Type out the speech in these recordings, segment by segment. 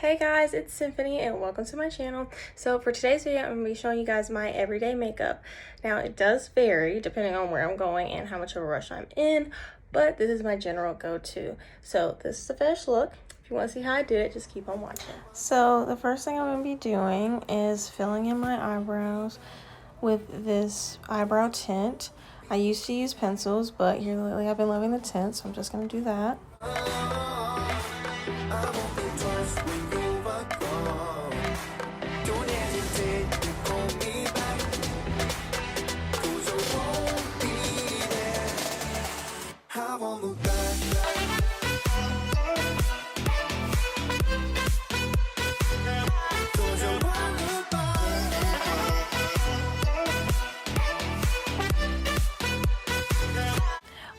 Hey guys, it's Sympheni and welcome to my channel. So for today's video, I'm going to be showing you guys my everyday makeup. Now it does vary depending on where I'm going and how much of a rush I'm in, but this is my general go-to. So this is the finished look. If you want to see how I do it, just keep on watching. So the first thing I'm going to be doing is filling in my eyebrows with this eyebrow tint. I used to use pencils, but here lately I've been loving the tint, so I'm just going to do that.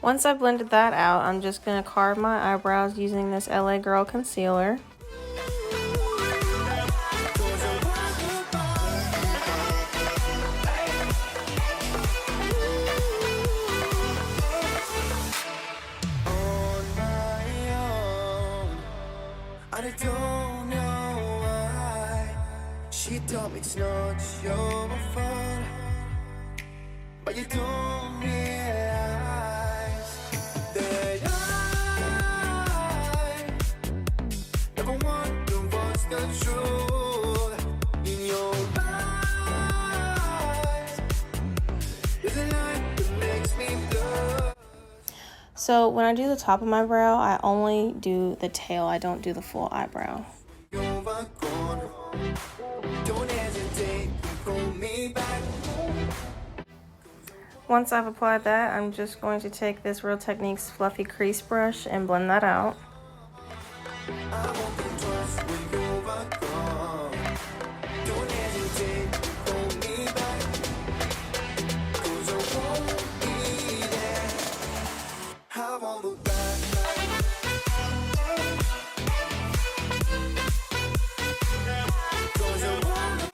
Once I blended that out, I'm just going to carve my eyebrows using this LA Girl concealer. I don't know why she told me it's not your fault, but you don't realize that I never wonder what's the truth in your eyes. There's a light that makes me blur. So when I do the top of my brow, I only do the tail. I don't do the full eyebrow. Once I've applied that, I'm just going to take this Real Techniques fluffy crease brush and blend that out.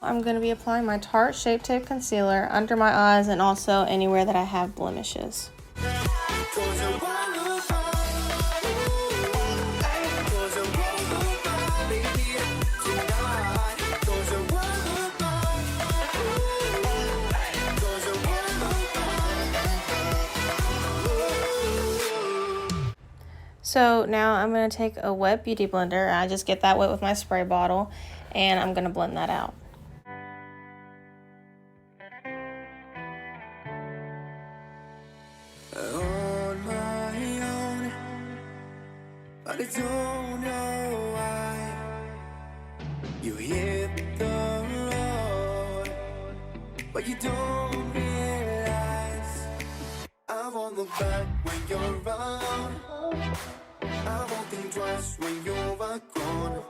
I'm going to be applying my Tarte Shape Tape concealer under my eyes and also anywhere that I have blemishes. So now I'm going to take a wet beauty blender. I just get that wet with my spray bottle and I'm going to blend that out. On my own, but I don't know why you hit the road, but you don't realize I won't look back when you're around. I won't think twice when you're gone.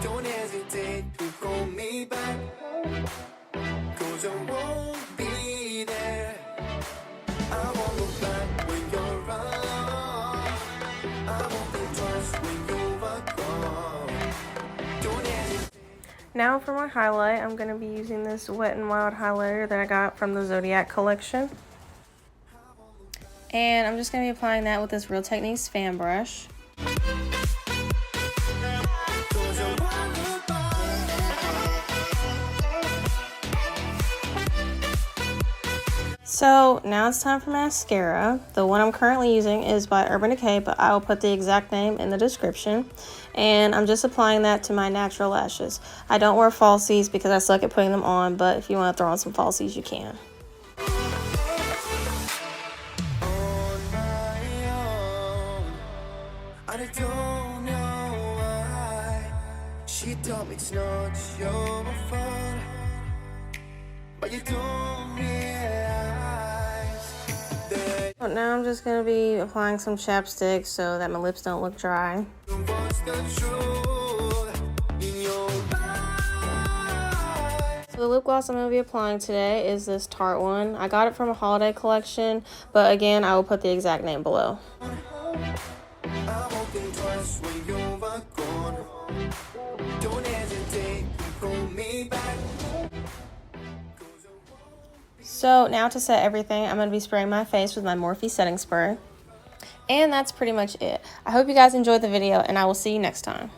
Don't hesitate to call me back, 'cause I won't be there. I won't look back when you're around. I won't think twice when you're gone. Don't hesitate. Now for my highlight, I'm going to be using this Wet n Wild highlighter that I got from the Zodiac collection. And I'm just going to be applying that with this Real Techniques fan brush. So now it's time for mascara. The one I'm currently using is by Urban Decay, but I will put the exact name in the description. And I'm just applying that to my natural lashes. I don't wear falsies because I suck at putting them on, but if you want to throw on some falsies, you can. I don't know why she told me it's not your fault, but you don't realize that. But now I'm just gonna be applying some chapstick so that my lips don't look dry. So the lip gloss I'm going to be applying today is this Tarte one. I got it from a holiday collection, but again, I will put the exact name below. So now to set everything, I'm going to be spraying my face with my Morphe setting spray. And that's pretty much it. I hope you guys enjoyed the video, and I will see you next time.